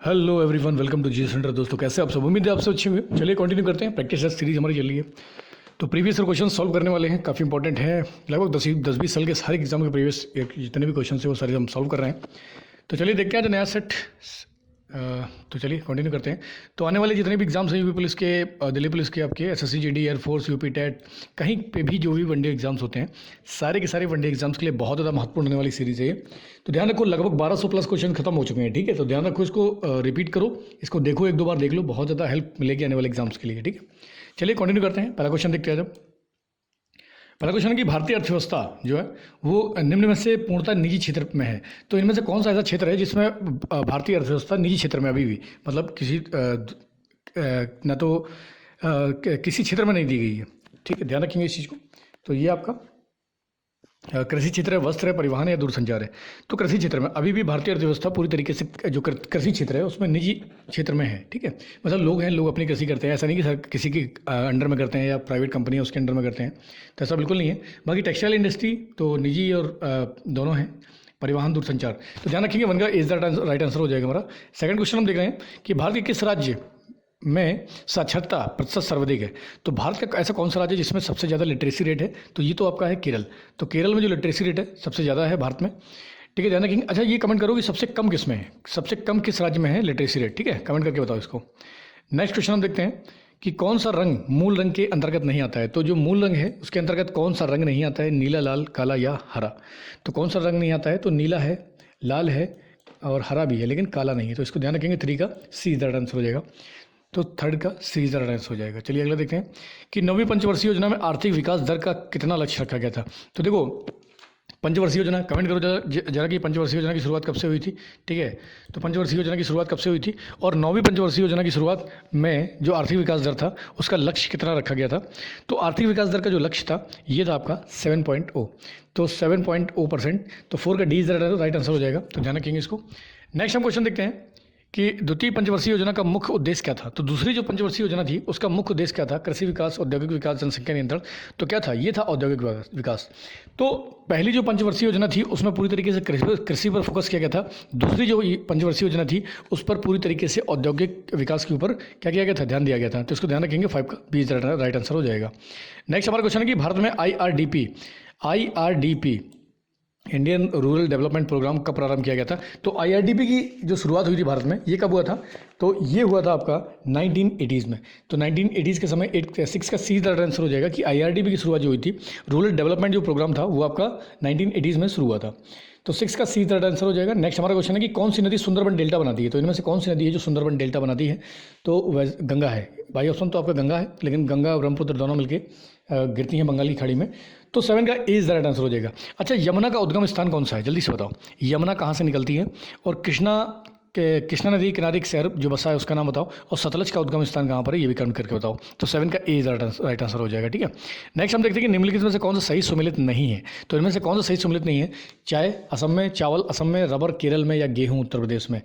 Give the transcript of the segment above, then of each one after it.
Hello everyone, welcome to G Center. दोस्तों कैसे आप सब? उम्मीद है आप सब अच्छे हुए। चलिए कंटिन्यू करते हैं। प्रैक्टिस टेस्ट सीरीज हमारी चल रही है, तो प्रीवियस ईयर क्वेश्चन सॉल्व करने वाले हैं। काफ़ी इंपॉर्टेंट है। लगभग 10-20 साल के हर एग्जाम के प्रीवियस जितने भी क्वेश्चन है वो सारे हम सॉल्व कर रहे हैं। तो चलिए देखते हैं आज नया सेट। तो चलिए कंटिन्यू करते हैं। तो आने वाले जितने भी एग्जाम्स हैं यूपी पुलिस के, दिल्ली पुलिस के, आपके SSC GD, air force, UP TET, कहीं पे भी जो भी वनडे एग्जाम्स होते हैं, सारे के सारे वनडे एग्जाम्स के लिए बहुत ज़्यादा महत्वपूर्ण होने वाली सीरीज़ है ये। तो ध्यान रखो, लगभग 1200 प्लस क्वेश्चन खत्म हो चुके हैं। ठीक है, तो ध्यान रखो, इसको रिपीट करो, इसको देखो, एक दो बार देख लो, बहुत ज़्यादा हेल्प मिलेगी आने वाले एग्जाम्स के लिए। ठीक है, चलिए कंटिन्यू करते हैं। पहला क्वेश्चन देखते हैं जब। पहला क्वेश्चन है कि भारतीय अर्थव्यवस्था जो है वो निम्न में से पूर्णतः निजी क्षेत्र में है। तो इनमें से कौन सा ऐसा क्षेत्र है जिसमें भारतीय अर्थव्यवस्था निजी क्षेत्र में अभी भी, मतलब किसी न तो किसी क्षेत्र में नहीं दी गई है। ठीक है, ध्यान रखेंगे इस चीज़ को। तो ये आपका कृषि क्षेत्र है, वस्त्र है, परिवहन है या दूरसंचार है। तो कृषि क्षेत्र में अभी भी भारतीय अर्थव्यवस्था पूरी तरीके से जो कृषि क्षेत्र है उसमें निजी क्षेत्र में है। ठीक है, मतलब लोग हैं, लोग अपनी कृषि करते हैं। ऐसा नहीं कि सर किसी के अंडर में करते हैं या प्राइवेट कंपनी है उसके अंडर में करते हैं, तो ऐसा बिल्कुल नहीं है। बाकी टेक्सटाइल इंडस्ट्री तो निजी और दोनों हैं। परिवहन, दूरसंचार, तो ध्यान रखेंगे वन का इज द राइट आंसर हो जाएगा हमारा। सेकंड क्वेश्चन हम देख रहे हैं कि भारत के किस राज्य में साक्षरता प्रतिशत सर्वाधिक है। तो भारत का ऐसा कौन सा राज्य है जिसमें सबसे ज़्यादा लिटरेसी रेट है? तो ये तो आपका है केरल। तो केरल में जो लिटरेसी रेट है सबसे ज़्यादा है भारत में। ठीक है, ध्यान रखेंगे। अच्छा, ये कमेंट करो कि सबसे कम किस में है, सबसे कम किस राज्य में है लिटरेसी रेट। ठीक है, कमेंट करके बताओ इसको। नेक्स्ट क्वेश्चन हम देखते हैं कि कौन सा रंग मूल रंग के अंतर्गत नहीं आता है। तो जो मूल रंग है उसके अंतर्गत कौन सा रंग नहीं आता है? नीला, लाल, काला या हरा। तो कौन सा रंग नहीं आता है? तो नीला है, लाल है और हरा भी है, लेकिन काला नहीं है। तो इसको ध्यान रखेंगे। 3 का सी द आंसर हो जाएगा। तो थर्ड का सी द आंसर हो जाएगा। चलिए अगला देखते हैं कि 9वीं पंचवर्षीय योजना में आर्थिक विकास दर का कितना लक्ष्य रखा गया था। तो देखो, पंचवर्षीय योजना, कमेंट करो जरा कि पंचवर्षीय योजना की शुरुआत कब से हुई थी। ठीक है, तो पंचवर्षीय योजना की शुरुआत कब से हुई थी और 9वीं पंचवर्षीय योजना की शुरुआत में जो आर्थिक विकास दर था उसका लक्ष्य कितना रखा गया था। तो आर्थिक विकास दर का जो लक्ष्य था ये था आपका 7.0। तो 7.0%। तो 4 का डी इज राइट आंसर हो जाएगा। तो ध्यान रखेंगे इसको। नेक्स्ट हम क्वेश्चन देखते हैं कि द्वितीय पंचवर्षीय योजना का मुख्य उद्देश्य क्या था। तो दूसरी जो पंचवर्षीय योजना थी उसका मुख्य उद्देश्य क्या था? कृषि विकास, औद्योगिक विकास, जनसंख्या नियंत्रण। तो क्या था? ये था औद्योगिक विकास। तो पहली जो पंचवर्षीय योजना थी उसमें पूरी तरीके से कृषि पर फोकस किया गया था। दूसरी जो पंचवर्षीय योजना थी उस पर पूरी तरीके से औद्योगिक विकास के ऊपर क्या किया गया था? ध्यान दिया गया था। तो इसको ध्यान रखेंगे। 5 का बी राइट आंसर हो जाएगा। नेक्स्ट हमारा क्वेश्चन है कि भारत में IRDP Indian rural development programme कब प्रारंभ किया गया था। तो आईआरडीपी की जो शुरुआत हुई थी भारत में, ये कब हुआ था? तो ये हुआ था आपका 1980s में। तो 1980s के समय 6 का सी आंसर हो जाएगा कि आईआरडीपी की शुरुआत जो हुई थी, रूरल डेवलपमेंट जो प्रोग्राम था वो आपका 1980s में शुरू हुआ था। तो 6 का सी आंसर हो जाएगा। नेक्स्ट हमारा क्वेश्चन है कि कौन सी नदी सुंदरबन डेल्टा बनाती है। तो इनमें से कौन सी नदी है जो सुंदरबन डेल्टा बनाती है? तो गंगा है। बाई ऑप्शन तो आपका गंगा है, लेकिन गंगा और ब्रह्मपुत्र दोनों मिलकर गिरती हैं बंगाल की खाड़ी में। तो 7 का ए इज द राइट आंसर हो जाएगा। अच्छा, यमुना का उद्गम स्थान कौन सा है? जल्दी से बताओ, यमुना कहाँ से निकलती है? और कृष्णा नदी किनारे एक शहर जो बसा है उसका नाम बताओ। और सतलज का उद्गम स्थान कहाँ पर है ये भी कमेंट करके बताओ। तो 7 का ए इज राइट आंसर हो जाएगा। ठीक है, नेक्स्ट हम देखते हैं कि निम्नलिखित में से कौन सा सही सुमेलित नहीं है। तो इनमें से कौन सा सही सुमेलित नहीं है? चाय असम में, चावल असम में, रबर केरल में या गेहूँ उत्तर प्रदेश में।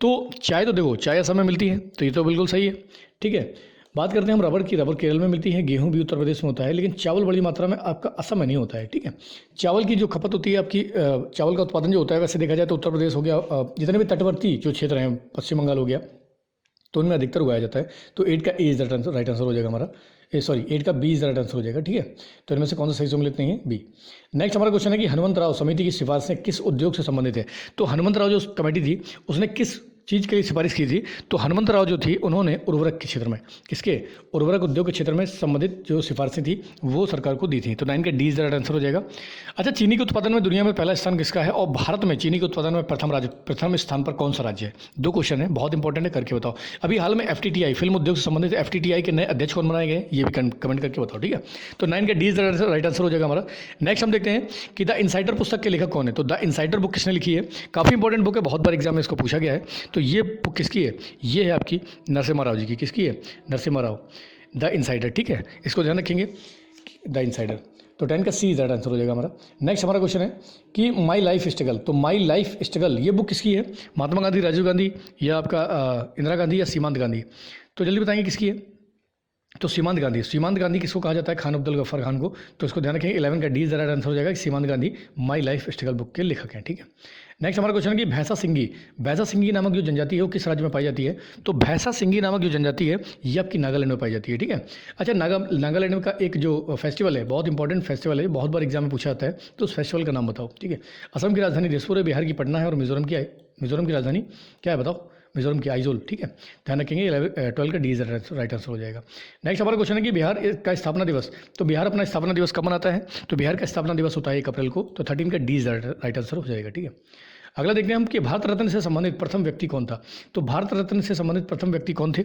तो चाय तो देखो, चाय असम में मिलती है, तो ये तो बिल्कुल सही है। ठीक है, बात करते हैं हम रबर की। रबर केरल में मिलती है, गेहूं भी उत्तर प्रदेश में होता है, लेकिन चावल बड़ी मात्रा में आपका असम में नहीं होता है। ठीक है, चावल की जो खपत होती है आपकी, चावल का उत्पादन जो होता है, वैसे देखा जाए तो उत्तर प्रदेश हो गया, जितने भी तटवर्ती जो क्षेत्र हैं, पश्चिम बंगाल हो गया, तो उनमें अधिकतर उगाया जाता है। तो 8 का ए इज राइट आंसर हो जाएगा हमारा। 8 का बी इज राइट आंसर हो जाएगा। ठीक है, तो इनमें से कौन सा सही सम्मिलित नहीं है? बी। नेक्स्ट हमारा क्वेश्चन है कि हनुमंतराव समिति की सिफारिशें किस उद्योग से संबंधित है। तो हनुमंतराव जो कमेटी थी उसने किस चीज़ के लिए सिफारिश की थी? तो हनुमंतराव जो थी उन्होंने उर्वरक के क्षेत्र में, किसके? उर्वरक उद्योग के क्षेत्र में संबंधित जो सिफारिशें थी वो सरकार को दी थी। तो 9 का डी इज राइट आंसर हो जाएगा। अच्छा, चीनी के उत्पादन में दुनिया में पहला स्थान किसका है? और भारत में चीनी के उत्पादन में प्रथम स्थान पर कौन सा राज्य है? 2 क्वेश्चन है, बहुत इंपॉर्टेंट है, करके बताओ। अभी हाल में FTTI फिल्म उद्योग से संबंधित FTTI के नए अध्यक्ष कौन बनाए गए ये भी कमेंट करके बताओ। ठीक है, तो 9 का डी इज राइट आंसर हो जाएगा हमारा। नेक्स्ट हम देखते हैं कि द इनसाइडर पुस्तक के लेखक कौन है। तो द इनसाइडर बुक किसने लिखी है? काफ़ी इंपॉर्टेंट बुक है, बहुत बार एग्जाम में इसको पूछा गया है। तो ये बुक किसकी है? ये है आपकी नरसिम्हा राव जी की। किसकी है? Narasimha Rao, the insider. ठीक है, इसको ध्यान रखेंगे, द इनसाइडर। तो 10 का सी इज राइट आंसर हो जाएगा हमारा। नेक्स्ट हमारा क्वेश्चन है कि माई लाइफ स्ट्रगल। तो माई लाइफ स्ट्रगल ये बुक किसकी है? महात्मा गांधी, राजीव गांधी या आपका इंदिरा गांधी या सीमांत गांधी। तो जल्दी बताएंगे किसकी है? तो सीमांत गांधी किसको कहा जाता है? खान अब्दुल गफ्फार खान को। तो इसको ध्यान रखेंगे, 11 का डी ज़रा आंसर हो जाएगा। सीमांत Gandhi my life struggle book के लेखक हैं, ठीक है। नेक्स्ट हमारा क्वेश्चन है कि भैंसा सिंगी नामक जो जनजाति है वो किस राज्य में पाई जाती है? तो भैंसा सिंगी नामक जो जनजाति है ये आपकी नागालैंड में पाई जाती है, ठीक है। अच्छा, नागालैंड का एक जो फेस्टिवल है, बहुत इंपॉर्टेंट फेस्टिवल है, बहुत बार एग्जाम में पूछा जाता है, तो उस फेस्टिवल का नाम बताओ, ठीक है। असम की राजधानी दिसपुर है, बिहार की पटना है, और मिजोरम की राजधानी क्या है बताओ? मिजोरम की आइजोल, ठीक है। ध्यान रखेंगे 12 का डी राइट आंसर हो जाएगा। नेक्स्ट हमारा क्वेश्चन है कि बिहार का स्थापना दिवस, तो बिहार अपना स्थापना दिवस कब मनाता है? तो बिहार का स्थापना दिवस होता है 1 अप्रैल को। तो 13 का डी राइट आंसर हो जाएगा, ठीक है। अगला देखते हैं हम कि भारत रत्न से संबंधित प्रथम व्यक्ति कौन था? तो भारत रत्न से संबंधित प्रथम व्यक्ति कौन थे?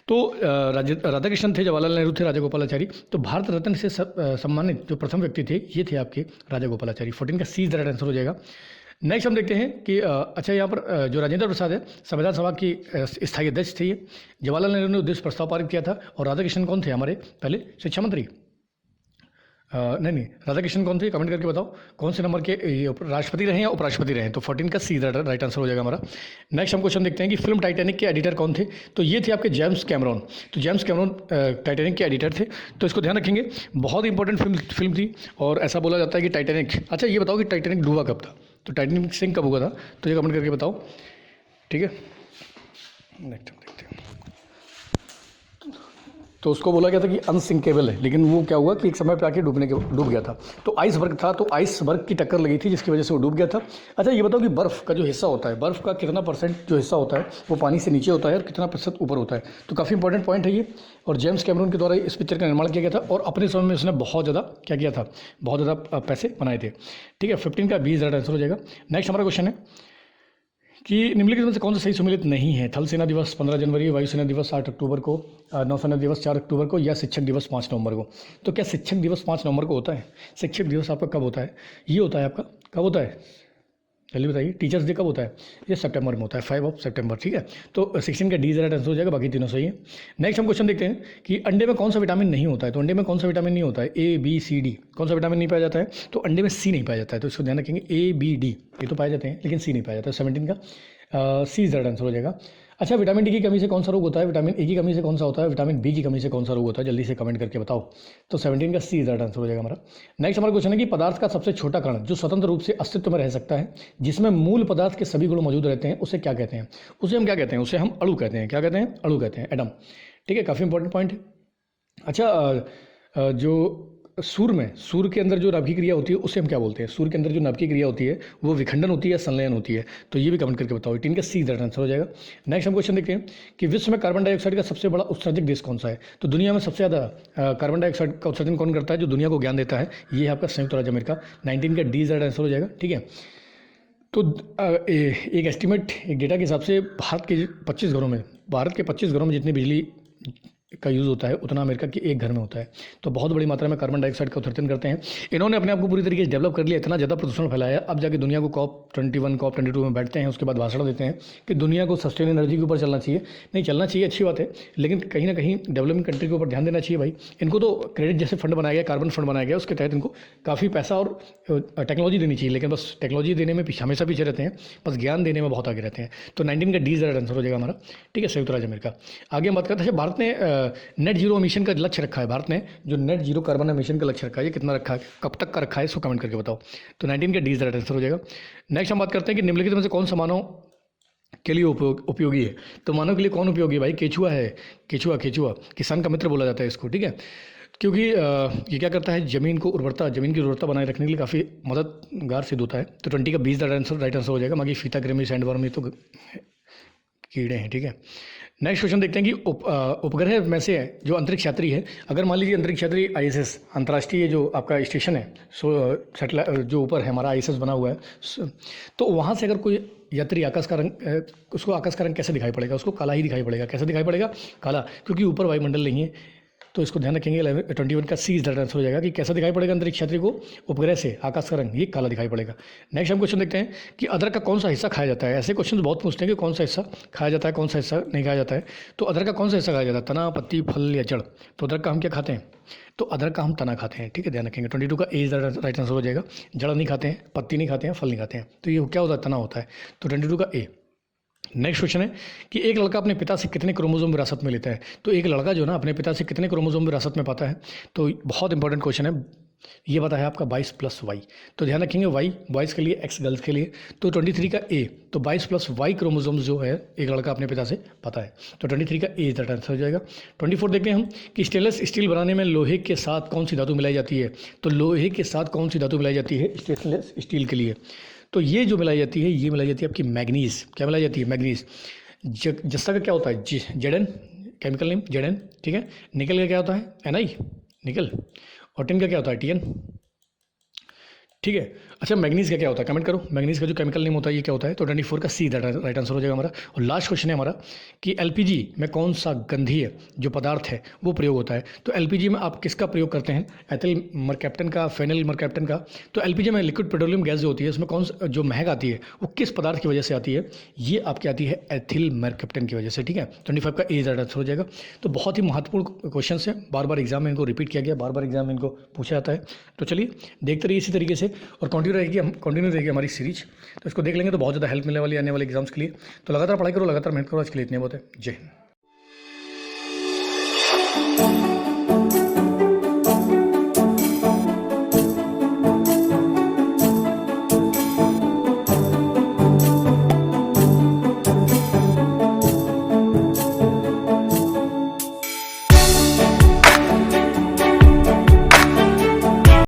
तो राधाकृष्णन थे, जवाहरलाल नेहरू थे, राजा गोपालाचारी। तो भारत रत्न से सम्मानित जो प्रथम व्यक्ति थे ये थे आपके राजा गोपालाचारी। 14 का सी राइट आंसर हो जाएगा। नेक्स्ट हम देखते हैं कि अच्छा, यहाँ पर जो राजेंद्र प्रसाद है संविधान सभा की स्थायी अध्यक्ष थे ये। जवाहरलाल नेहरू ने उद्देश्य प्रस्ताव पारित किया था। और राधाकृष्णन कौन थे? हमारे पहले शिक्षा मंत्री। नहीं, राधाकृष्णन कौन थे? कमेंट करके बताओ कौन से नंबर के ये राष्ट्रपति रहे हैं या उपराष्ट्रपति रहे हैं। तो 14 का सी राइट आंसर हो जाएगा हमारा। नेक्स्ट हम क्वेश्चन देखते हैं कि फिल्म टाइटैनिक के एडिटर कौन थे? तो ये थे आपके जेम्स कैमरॉन। तो जेम्स कैमरॉन टाइटैनिक के एडिटर थे। तो इसको ध्यान रखेंगे, बहुत इंपॉर्टेंट फिल्म थी। और ऐसा बोला जाता है कि टाइटैनिक, अच्छा ये बताओ कि टाइटैनिक डूबा कब था? तो टाइटैनिक सिंक कब हुआ था? तो ये कमेंट करके बताओ, ठीक है। नेक्स्ट हम देखते हैं, तो उसको बोला गया था कि अनसिंकेबल है, लेकिन वो क्या हुआ कि एक समय पे आके डूब गया था। तो आइसबर्ग था, तो आइसबर्ग की टक्कर लगी थी जिसकी वजह से वो डूब गया था। अच्छा ये बताओ कि बर्फ़ का जो हिस्सा होता है, बर्फ़ का कितना परसेंट जो हिस्सा होता है वो पानी से नीचे होता है और कितना प्रतिशत ऊपर होता है? तो काफ़ी इंपॉर्टेंट पॉइंट है ये। और जेम्स कैमरून के द्वारा इस पिक्चर का निर्माण किया गया था और अपने समय में उसने बहुत ज़्यादा क्या किया था, बहुत ज़्यादा पैसे बनाए थे, ठीक है। 15 का 20 राइट आंसर हो जाएगा। नेक्स्ट हमारा क्वेश्चन है कि निम्नलिखित में से कौन सा सही सम्मिलित नहीं है? थल सेना दिवस 15 जनवरी, वायुसेना दिवस 8 अक्टूबर को, नौसेना दिवस 4 अक्टूबर को, या शिक्षक दिवस 5 नवंबर को। तो क्या शिक्षक दिवस 5 नवंबर को होता है? शिक्षक दिवस आपका कब होता है? ये होता है आपका, कब होता है जल्दी बताइए। टीचर्स डे कब होता है? ये सितंबर में होता है, 5 सितंबर, ठीक है। तो 16 का डी राइट आंसर हो जाएगा, बाकी तीनों सही है। नेक्स्ट हम क्वेश्चन देखते हैं कि अंडे में कौन सा विटामिन नहीं होता है? तो अंडे में कौन सा विटामिन नहीं होता है? ए बी सी डी, कौन सा विटामिन नहीं पाया जाता है? तो अंडे में सी नहीं पाया जाता है। तो इसको ध्यान रखेंगे, ए बी डी ये तो पाए जाते हैं लेकिन सी नहीं पाया जाता है। 17 का सी राइट आंसर हो जाएगा। अच्छा, विटामिन डी की कमी से कौन सा रोग होता है? विटामिन ए की कमी से कौन सा होता है? विटामिन बी की कमी से कौन सा रोग होता है? जल्दी से कमेंट करके बताओ। तो 17 का सी राइट आंसर हो जाएगा हमारा। नेक्स्ट हमारा क्वेश्चन है कि पदार्थ का सबसे छोटा कण जो स्वतंत्र रूप से अस्तित्व में रह सकता है, जिसमें मूल पदार्थ के सभी गुण मौजूद रहते हैं, उसे क्या कहते हैं? उसे हम क्या कहते हैं? उसे हम अणु कहते हैं। क्या कहते हैं? अणु कहते हैं, एटम, ठीक है। काफ़ी इंपॉर्टेंट पॉइंट है। अच्छा, जो सूर्य के अंदर जो नाभिकीय क्रिया होती है उसे हम क्या बोलते हैं? सूर्य के अंदर जो नाभिकीय क्रिया होती है वो विखंडन होती है या संलयन होती है? तो ये भी कमेंट करके बताओ। 18 का सी राइट आंसर हो जाएगा। नेक्स्ट हम क्वेश्चन देखते हैं कि विश्व में कार्बन डाइऑक्साइड का सबसे बड़ा उत्सर्जक देश कौन सा है? तो दुनिया में सबसे ज़्यादा कार्बन डाइऑक्साइड का उत्सर्जन कौन करता है, जो दुनिया को ज्ञान देता है? ये है आपका संयुक्त राज्य अमेरिका। 19 का डी राइट आंसर हो जाएगा, ठीक है। तो एक एस्टिमेट, एक डेटा के हिसाब से भारत के 25 घरों में जितनी बिजली का यूज़ होता है उतना अमेरिका के एक घर में होता है। तो बहुत बड़ी मात्रा में कार्बन डाइऑक्साइड का उत्सर्जन करते हैं। इन्होंने अपने आप को पूरी तरीके से डेवलप कर लिया, इतना ज़्यादा प्रदूषण फैलाया, अब जाके दुनिया को COP21 COP22 में बैठते हैं, उसके बाद भाषण देते हैं कि दुनिया को सस्टेन एनर्जी के ऊपर चलना चाहिए। नहीं, चलना चाहिए, अच्छी बात है, लेकिन कहीं ना कहीं डेवलपिंग कंट्री के ऊपर ध्यान देना चाहिए भाई। इनको तो क्रेडिट जैसे फंड बनाया गया, कार्बन फंड बनाया गया, उसके तहत इनको काफ़ी पैसा और टेक्नोलॉजी देनी चाहिए, लेकिन बस टेक्नोलॉजी देने में हमेशा पीछे रहते हैं, बस ज्ञान देने में बहुत आगे रहते हैं। तो 19 का डी राइट आंसर हो जाएगा हमारा, ठीक है, संयुक्त राज्य अमेरिका। आगे हम बात करते हैं, भारत ने नेट जीरो एमिशन का लक्ष्य रखा है। भारत ने जो नेट जीरो कार्बन एमिशन का लक्ष्य रखा है, ये कितना रखा है, कब तक का रखा है, इसको कमेंट करके बताओ। तो 19 का डी राइट आंसर हो जाएगा। नेक्स्ट हम बात करते हैं कि निम्नलिखित में से कौन सा मानव के लिए उपयोगी है? तो मानव के लिए कौन उपयोगी है भाई? केचुआ है, केचुआ किसान का मित्र बोला जाता है इसको, ठीक है। क्योंकि ये क्या करता है, जमीन की उर्वरता बनाए रखने के लिए काफ़ी मददगार सिद्ध होता है। तो 20 का 20 राइट आंसर हो जाएगा। बाकी फीता कृमि, सैंडवर्म, ये तो कीड़े हैं, ठीक है। नेक्स्ट क्वेश्चन देखते हैं कि उपग्रह में से जो अंतरिक्ष यात्री है, अगर मान लीजिए अंतरिक्ष यात्री ISS, अंतर्राष्ट्रीय जो आपका स्टेशन है, सैटेलाइट जो ऊपर है हमारा ISS बना हुआ है, तो वहाँ से अगर कोई यात्री आकाश का रंग, उसको आकाश का रंग कैसे दिखाई पड़ेगा? उसको काला ही दिखाई पड़ेगा। कैसे दिखाई पड़ेगा? काला, क्योंकि ऊपर वायुमंडल नहीं है। तो इसको ध्यान रखेंगे, 21 का सी राइट आंसर हो जाएगा कि कैसा दिखाई पड़ेगा अंतरिक्ष यात्री को? उपग्रह से आकाश का रंग ये काला दिखाई पड़ेगा। नेक्स्ट हम क्वेश्चन देखते हैं कि अदरक का कौन सा हिस्सा खाया जाता है? ऐसे क्वेश्चन बहुत पूछते हैं कि कौन सा हिस्सा खाया जाता है, कौन सा हिस्सा नहीं खाया जाता है। तो अदरक का कौन सा हिस्सा खाया जाता है? तना, पत्ती, फल या जड़? तो अदरक का हम क्या खाते हैं? तो अदरक का हम तना खाते हैं, ठीक है, ध्यान रखेंगे। 22 का ए राइट आंसर हो जाएगा। जड़ नहीं खाते हैं, पत्ती नहीं खाते हैं, फल नहीं खाते हैं। तो ये क्या होता है? तना होता है। तो 22 का ए, नेक्स्ट क्वेश्चन है कि एक लड़का अपने पिता से कितने क्रोमोसोम विरासत में लेता है। तो एक लड़का जो ना अपने पिता से कितने क्रोमोसोम विरासत में पाता है, तो बहुत इंपॉर्टेंट क्वेश्चन है। ये पता है आपका 22 प्लस वाई। तो ध्यान रखेंगे वाई बॉयज़ के लिए, एक्स गर्ल्स के लिए। तो 23 का ए, तो 22 प्लस वाई क्रोमोसोम्स जो है एक लड़का अपने पिता से पाता है। तो 23 का ए दैट आंसर हो जाएगा। 24 देखते हैं हम कि स्टेनलेस स्टील बनाने में लोहे के साथ कौन सी धातु मिलाई जाती है। तो लोहे के साथ कौन सी धातु मिलाई जाती है स्टेनलेस स्टील के लिए। तो ये जो मिलाई जाती है, ये मिलाई जाती है आपकी मैग्नीज। क्या मिलाई जाती है? मैग्नीज। जस्ता का क्या होता है? जेडन, केमिकल नेम जेडन, ठीक है। निकल का क्या होता है? एनआई, निकल। और टिन का क्या होता है? टीएन, ठीक है। अच्छा, मैग्नीज का क्या होता है? कमेंट करो, मैग्नीज का जो केमिकल नेम होता है ये क्या होता है? तो 24 का सी राइट आंसर हो जाएगा हमारा। और लास्ट क्वेश्चन है हमारा कि एलपीजी में कौन सा गंधीय जो पदार्थ है वो प्रयोग होता है। तो एलपीजी में आप किसका प्रयोग करते हैं? एथिल मरकैप्टन का, फेनिल मरकैप्टन का। तो एलपीजी में लिक्विड पेट्रोलियम गैस जो होती है उसमें कौन सा जो महक आती है वो किस पदार्थ की वजह से आती है? ये आपकी आती है एथिल मरकैप्टन की वजह से, ठीक है। 25 का ए राइट आंसर हो जाएगा। तो बहुत ही महत्वपूर्ण क्वेश्चन है, बार बार एग्जाम में इनको रिपीट किया गया, बार बार एग्जाम में इनको पूछा जाता है। तो चलिए देखते रहिए इसी तरीके से, और कंटिन्यू रहेगी हमारी सीरीज। तो इसको देख लेंगे तो बहुत ज़्यादा हेल्प मिलने वाली है आने वाले एग्जाम्स के लिए। तो लगातार पढ़ाई करो, लगातार मेहनत करो। आज के लिए इतने बहुत है। जय हिंद।